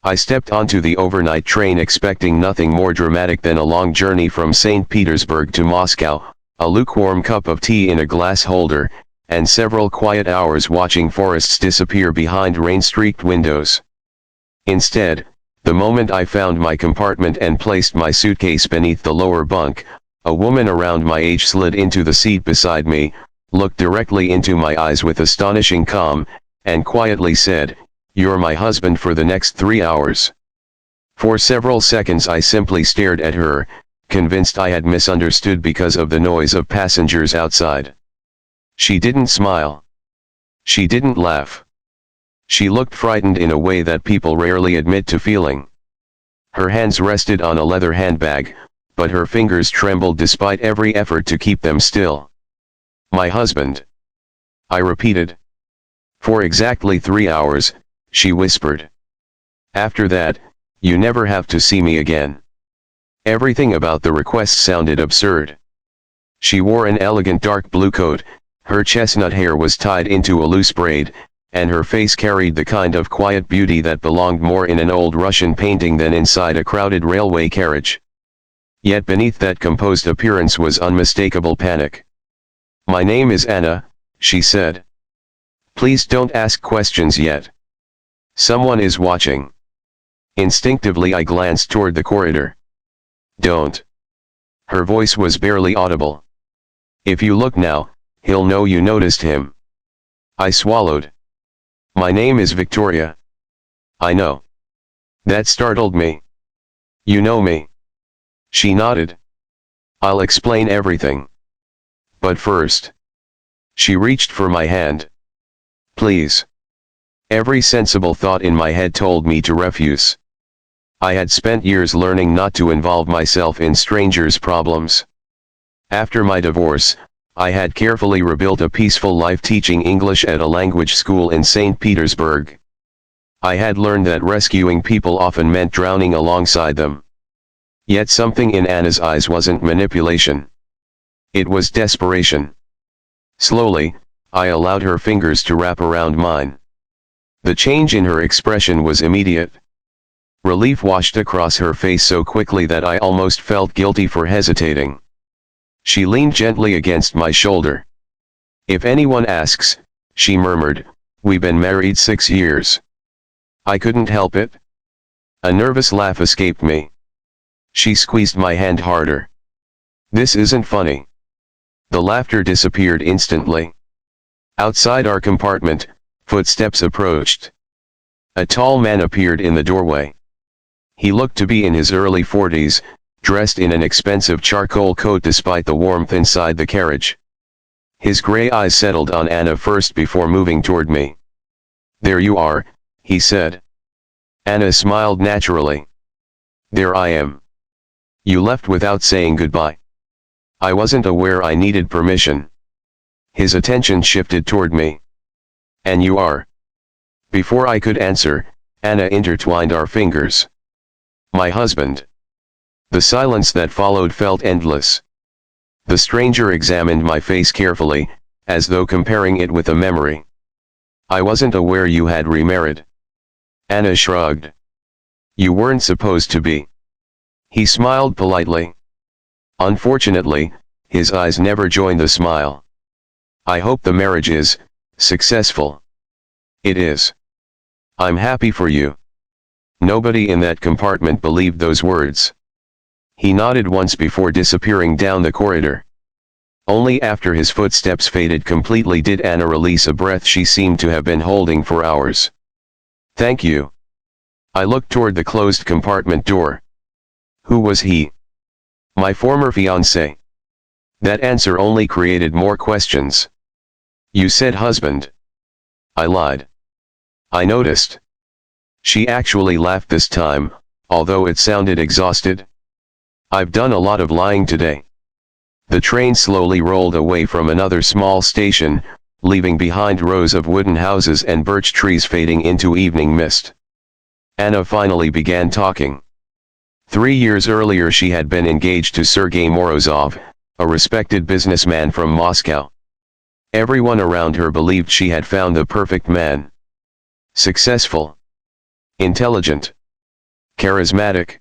I stepped onto the overnight train expecting nothing more dramatic than a long journey from St. Petersburg to Moscow, a lukewarm cup of tea in a glass holder, and several quiet hours watching forests disappear behind rain-streaked windows. Instead, the moment I found my compartment and placed my suitcase beneath the lower bunk, a woman around my age slid into the seat beside me, looked directly into my eyes with astonishing calm, and quietly said, "You're my husband for the next 3 hours." For several seconds I simply stared at her, convinced I had misunderstood because of the noise of passengers outside. She didn't smile. She didn't laugh. She looked frightened in a way that people rarely admit to feeling. Her hands rested on a leather handbag, but her fingers trembled despite every effort to keep them still. "My husband," I repeated. "For exactly 3 hours," she whispered. "After that, you never have to see me again." Everything about the request sounded absurd. She wore an elegant dark blue coat, her chestnut hair was tied into a loose braid, and her face carried the kind of quiet beauty that belonged more in an old Russian painting than inside a crowded railway carriage. Yet beneath that composed appearance was unmistakable panic. "My name is Anna," she said. "Please don't ask questions yet. Someone is watching." Instinctively I glanced toward the corridor. "Don't." Her voice was barely audible. "If you look now, he'll know you noticed him." I swallowed. "My name is Victoria." "I know." That startled me. "You know me?" She nodded. "I'll explain everything. But first." She reached for my hand. "Please." Every sensible thought in my head told me to refuse. I had spent years learning not to involve myself in strangers' problems. After my divorce, I had carefully rebuilt a peaceful life teaching English at a language school in St. Petersburg. I had learned that rescuing people often meant drowning alongside them. Yet something in Anna's eyes wasn't manipulation. It was desperation. Slowly, I allowed her fingers to wrap around mine. The change in her expression was immediate. Relief washed across her face so quickly that I almost felt guilty for hesitating. She leaned gently against my shoulder. "If anyone asks," she murmured, "we've been married 6 years." I couldn't help it. A nervous laugh escaped me. She squeezed my hand harder. "This isn't funny." The laughter disappeared instantly. Outside our compartment, footsteps approached. A tall man appeared in the doorway. He looked to be in his early 40s, dressed in an expensive charcoal coat despite the warmth inside the carriage. His gray eyes settled on Anna first before moving toward me. "There you are," he said. Anna smiled naturally. "There I am. You left without saying goodbye." I wasn't aware I needed permission. His attention shifted toward me. "And you are?" Before I could answer, Anna intertwined our fingers. "My husband." The silence that followed felt endless. The stranger examined my face carefully, as though comparing it with a memory. "I wasn't aware you had remarried." Anna shrugged. "You weren't supposed to be." He smiled politely. Unfortunately, his eyes never joined the smile. "I hope the marriage is successful." "It is. I'm happy for you." Nobody in that compartment believed those words. He nodded once before disappearing down the corridor. Only after his footsteps faded completely did Anna release a breath she seemed to have been holding for hours. "Thank you." I looked toward the closed compartment door. Who was he? My former fiancé. That answer only created more questions. "You said husband." I lied. "I noticed." She actually laughed this time, although it sounded exhausted. "I've done a lot of lying today." The train slowly rolled away from another small station, leaving behind rows of wooden houses and birch trees fading into evening mist. Anna finally began talking. 3 years earlier she had been engaged to Sergei Morozov, a respected businessman from Moscow. Everyone around her believed she had found the perfect man. Successful. Intelligent. Charismatic.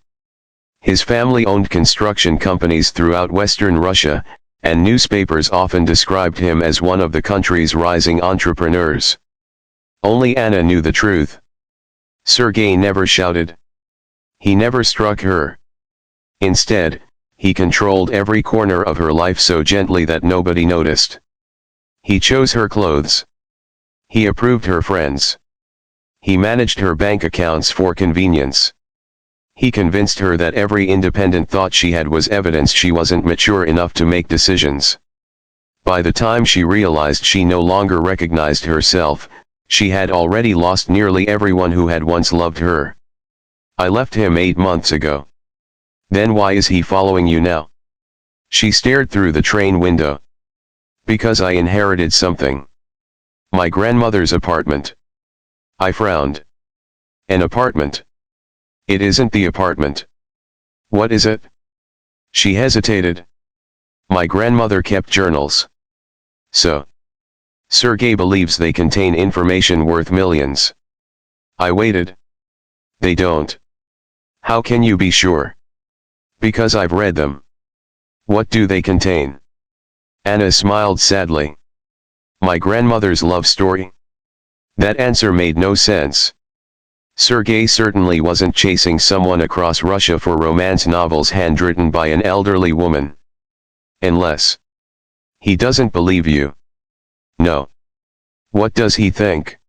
His family owned construction companies throughout Western Russia, and newspapers often described him as one of the country's rising entrepreneurs. Only Anna knew the truth. Sergei never shouted. He never struck her. Instead, he controlled every corner of her life so gently that nobody noticed. He chose her clothes. He approved her friends. He managed her bank accounts for convenience. He convinced her that every independent thought she had was evidence she wasn't mature enough to make decisions. By the time she realized she no longer recognized herself, she had already lost nearly everyone who had once loved her. I left him 8 months ago. Then why is he following you now? She stared through the train window. Because I inherited something. My grandmother's apartment. I frowned. An apartment. It isn't the apartment. What is it? She hesitated. My grandmother kept journals. So. Sergei believes they contain information worth millions. I waited. They don't. How can you be sure? Because I've read them. What do they contain? Anna smiled sadly. My grandmother's love story? That answer made no sense. Sergei certainly wasn't chasing someone across Russia for romance novels handwritten by an elderly woman. Unless he doesn't believe you. No. What does he think?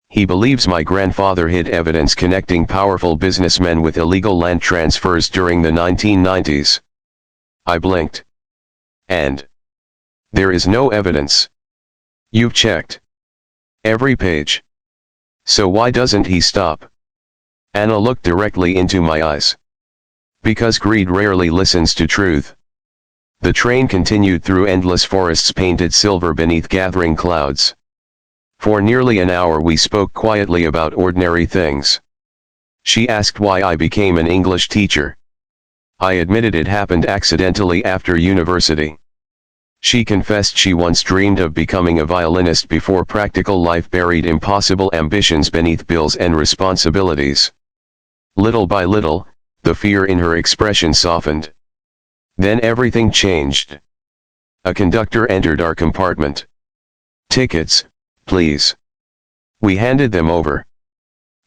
He believes my grandfather hid evidence connecting powerful businessmen with illegal land transfers during the 1990s. I blinked. And there is no evidence. You've checked every page. So why doesn't he stop? Anna looked directly into my eyes. Because greed rarely listens to truth. The train continued through endless forests painted silver beneath gathering clouds. For nearly an hour we spoke quietly about ordinary things. She asked why I became an English teacher. I admitted it happened accidentally after university. She confessed she once dreamed of becoming a violinist before practical life buried impossible ambitions beneath bills and responsibilities. Little by little, the fear in her expression softened. Then everything changed. A conductor entered our compartment. Tickets, please. We handed them over.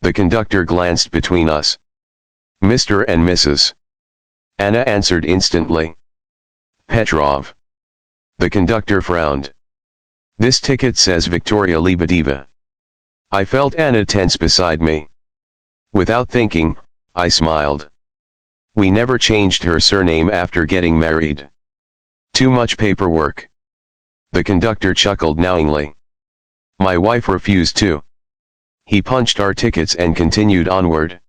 The conductor glanced between us. Mr. and Mrs. Anna answered instantly. Petrov. The conductor frowned. This ticket says Victoria Lebedeva. I felt Anna tense beside me. Without thinking, I smiled. We never changed her surname after getting married. Too much paperwork. The conductor chuckled knowingly. My wife refused to. He punched our tickets and continued onward.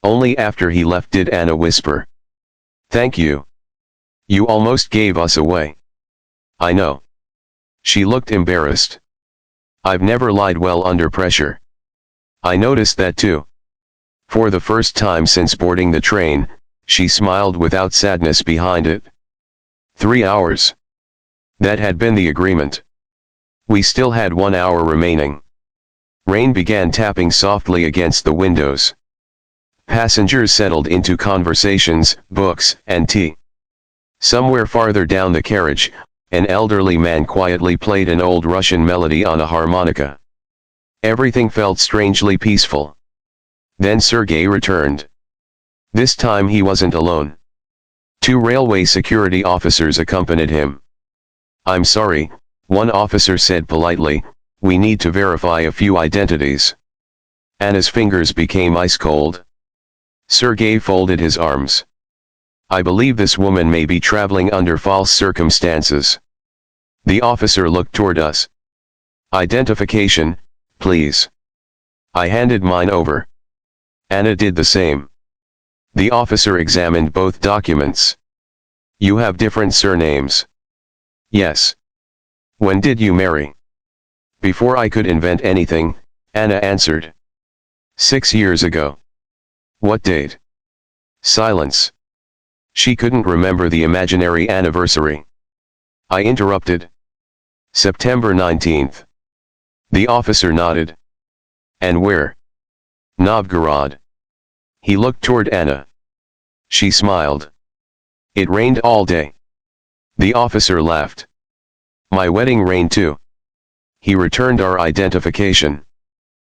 Only after he left did Anna whisper. Thank you. You almost gave us away. I know. She looked embarrassed. I've never lied well under pressure. I noticed that too. For the first time since boarding the train, she smiled without sadness behind it. 3 hours. That had been the agreement. We still had 1 hour remaining. Rain began tapping softly against the windows. Passengers settled into conversations, books, and tea. Somewhere farther down the carriage, an elderly man quietly played an old Russian melody on a harmonica. Everything felt strangely peaceful. Then Sergei returned. This time he wasn't alone. 2 railway security officers accompanied him. I'm sorry, one officer said politely, we need to verify a few identities. Anna's fingers became ice cold. Sergei folded his arms. I believe this woman may be traveling under false circumstances. The officer looked toward us. Identification, please. I handed mine over. Anna did the same. The officer examined both documents. You have different surnames. Yes. When did you marry? Before I could invent anything, Anna answered. 6 years ago. What date? Silence. She couldn't remember the imaginary anniversary. I interrupted. September 19th. The officer nodded. And where? Novgorod. He looked toward Anna. She smiled. It rained all day. The officer laughed. My wedding rained too. He returned our identification.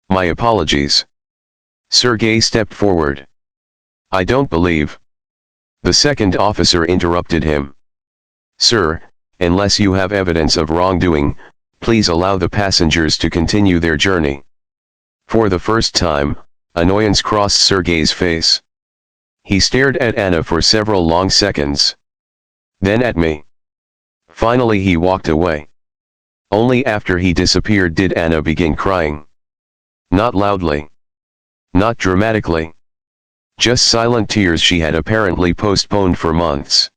My apologies. Sergei stepped forward. I don't believe. The second officer interrupted him. Sir, unless you have evidence of wrongdoing, please allow the passengers to continue their journey. For the first time, annoyance crossed Sergei's face. He stared at Anna for several long seconds. Then at me. Finally he walked away. Only after he disappeared did Anna begin crying. Not loudly. Not dramatically. Just silent tears she had apparently postponed for months.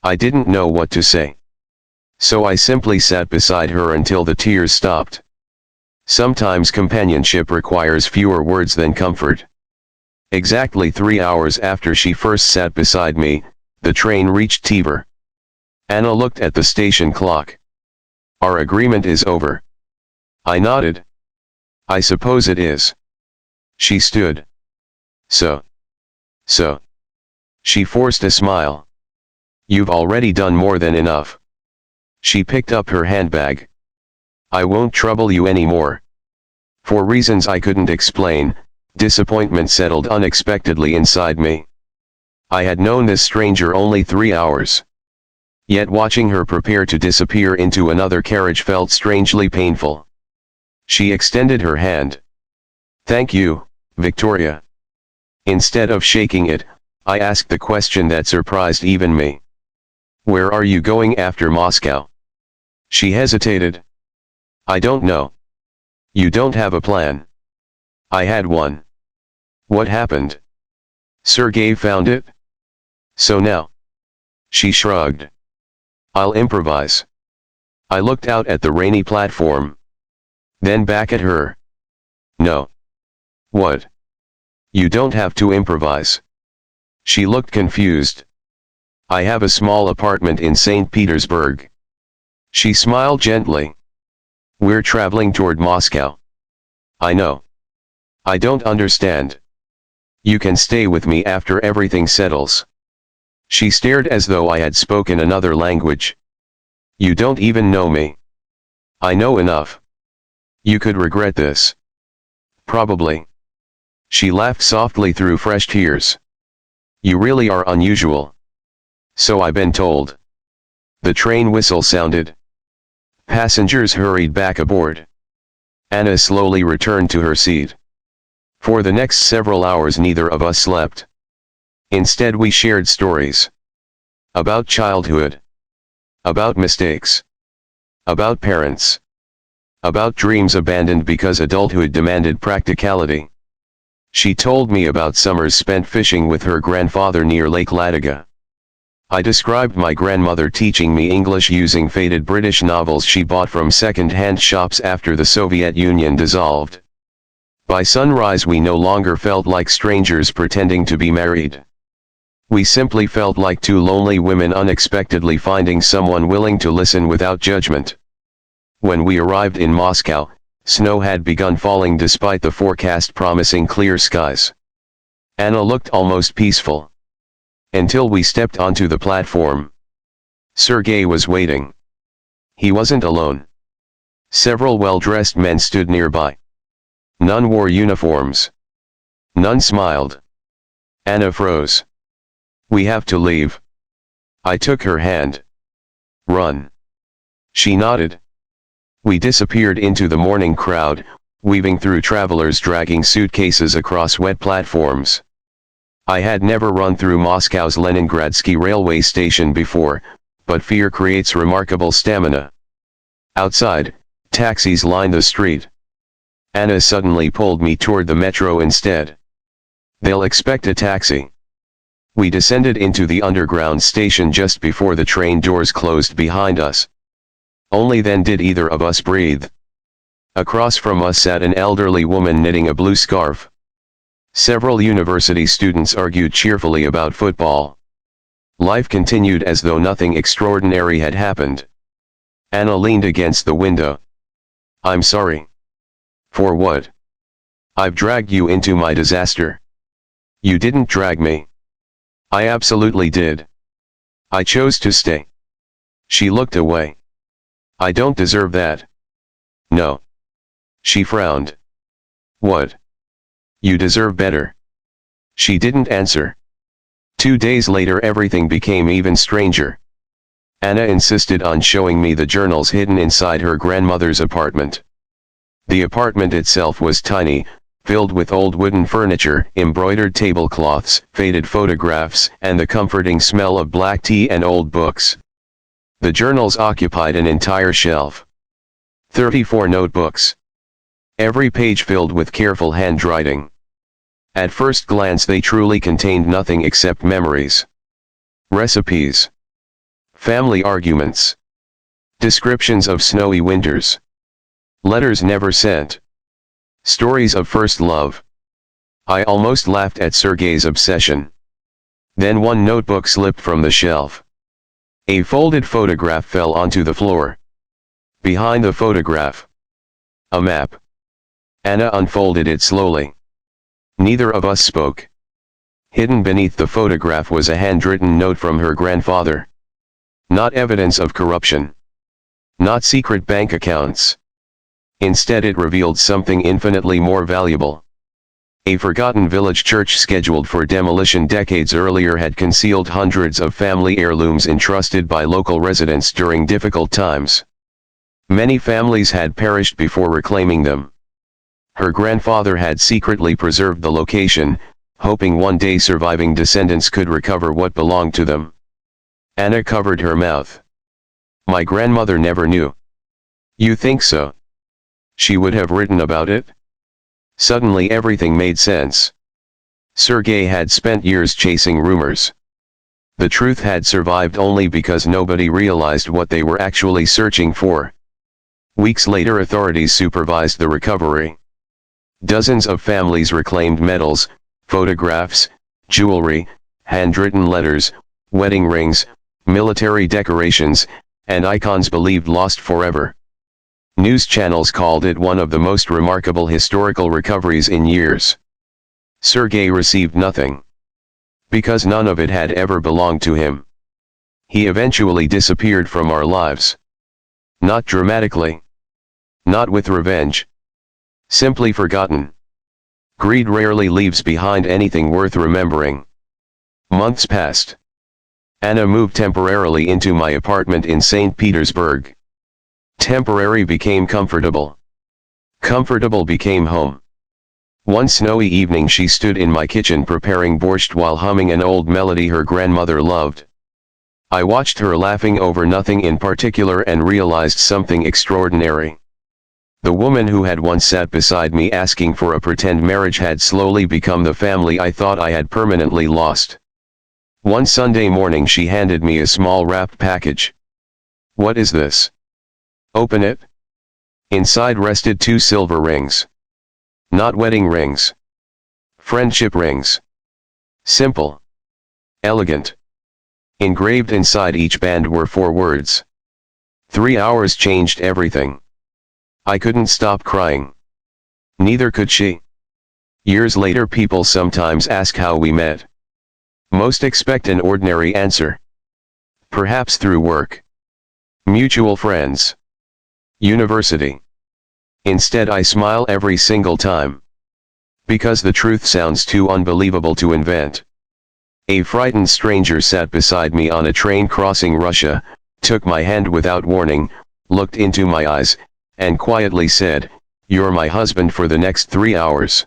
I didn't know what to say. So I simply sat beside her until the tears stopped. Sometimes companionship requires fewer words than comfort. Exactly 3 hours after she first sat beside me, the train reached Tver. Anna looked at the station clock. Our agreement is over. I nodded. I suppose it is. She stood. So. She forced a smile. You've already done more than enough. She picked up her handbag. I won't trouble you anymore. For reasons I couldn't explain, disappointment settled unexpectedly inside me. I had known this stranger only 3 hours. Yet watching her prepare to disappear into another carriage felt strangely painful. She extended her hand. Thank you, Victoria. Instead of shaking it, I asked the question that surprised even me. Where are you going after Moscow? She hesitated. I don't know. You don't have a plan. I had one. What happened? Sergei found it? So now? She shrugged. I'll improvise. I looked out at the rainy platform. Then back at her. No. What? You don't have to improvise. She looked confused. I have a small apartment in St. Petersburg. She smiled gently. We're traveling toward Moscow. I know. I don't understand. You can stay with me after everything settles. She stared as though I had spoken another language. You don't even know me. I know enough. You could regret this. Probably. She laughed softly through fresh tears. You really are unusual. So I've been told. The train whistle sounded. Passengers hurried back aboard. Anna slowly returned to her seat. For the next several hours neither of us slept. Instead we shared stories. About childhood. About mistakes. About parents. About dreams abandoned because adulthood demanded practicality. She told me about summers spent fishing with her grandfather near Lake Ladoga. I described my grandmother teaching me English using faded British novels she bought from second-hand shops after the Soviet Union dissolved. By sunrise we no longer felt like strangers pretending to be married. We simply felt like two lonely women unexpectedly finding someone willing to listen without judgment. When we arrived in Moscow, snow had begun falling despite the forecast promising clear skies. Anna looked almost peaceful. Until we stepped onto the platform. Sergei was waiting. He wasn't alone. Several well-dressed men stood nearby. None wore uniforms. None smiled. Anna froze. We have to leave. I took her hand. Run. She nodded. We disappeared into the morning crowd, weaving through travelers dragging suitcases across wet platforms. I had never run through Moscow's Leningradsky railway station before, but fear creates remarkable stamina. Outside, taxis lined the street. Anna suddenly pulled me toward the metro instead. They'll expect a taxi. We descended into the underground station just before the train doors closed behind us. Only then did either of us breathe. Across from us sat an elderly woman knitting a blue scarf. Several university students argued cheerfully about football. Life continued as though nothing extraordinary had happened. Anna leaned against the window. I'm sorry. For what? I've dragged you into my disaster. You didn't drag me. I absolutely did. I chose to stay. She looked away. I don't deserve that. No. She frowned. What? You deserve better. She didn't answer. 2 days later everything became even stranger. Anna insisted on showing me the journals hidden inside her grandmother's apartment. The apartment itself was tiny, filled with old wooden furniture, embroidered tablecloths, faded photographs, and the comforting smell of black tea and old books. The journals occupied an entire shelf. 34 notebooks. Every page filled with careful handwriting. At first glance they truly contained nothing except memories. Recipes. Family arguments. Descriptions of snowy winters. Letters never sent. Stories of first love. I almost laughed at Sergei's obsession. Then one notebook slipped from the shelf. A folded photograph fell onto the floor. Behind the photograph, a map. Anna unfolded it slowly. Neither of us spoke. Hidden beneath the photograph was a handwritten note from her grandfather. Not evidence of corruption. Not secret bank accounts. Instead it revealed something infinitely more valuable. A forgotten village church scheduled for demolition decades earlier had concealed hundreds of family heirlooms entrusted by local residents during difficult times. Many families had perished before reclaiming them. Her grandfather had secretly preserved the location, hoping one day surviving descendants could recover what belonged to them. Anna covered her mouth. My grandmother never knew. You think so? She would have written about it? Suddenly everything made sense. Sergei had spent years chasing rumors. The truth had survived only because nobody realized what they were actually searching for. Weeks later authorities supervised the recovery. Dozens of families reclaimed medals, photographs, jewelry, handwritten letters, wedding rings, military decorations, and icons believed lost forever. News channels called it one of the most remarkable historical recoveries in years. Sergei received nothing. Because none of it had ever belonged to him. He eventually disappeared from our lives. Not dramatically. Not with revenge. Simply forgotten. Greed rarely leaves behind anything worth remembering. Months passed. Anna moved temporarily into my apartment in St. Petersburg. Temporary became comfortable. Comfortable became home. One snowy evening she stood in my kitchen preparing borscht while humming an old melody her grandmother loved. I watched her laughing over nothing in particular and realized something extraordinary. The woman who had once sat beside me asking for a pretend marriage had slowly become the family I thought I had permanently lost. One Sunday morning she handed me a small wrapped package. What is this? Open it. Inside rested 2 silver rings. Not wedding rings. Friendship rings. Simple. Elegant. Engraved inside each band were 4 words. 3 hours changed everything. I couldn't stop crying. Neither could she. Years later people sometimes ask how we met. Most expect an ordinary answer. Perhaps through work. Mutual friends. University. Instead I smile every single time. Because the truth sounds too unbelievable to invent. A frightened stranger sat beside me on a train crossing Russia, took my hand without warning, looked into my eyes, and quietly said, "You're my husband for the next 3 hours."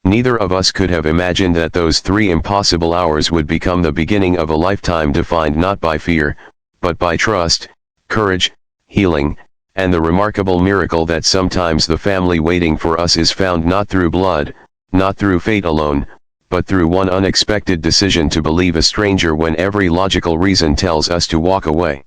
Neither of us could have imagined that those 3 impossible hours would become the beginning of a lifetime defined not by fear, but by trust, courage, healing, and the remarkable miracle that sometimes the family waiting for us is found not through blood, not through fate alone, but through one unexpected decision to believe a stranger when every logical reason tells us to walk away.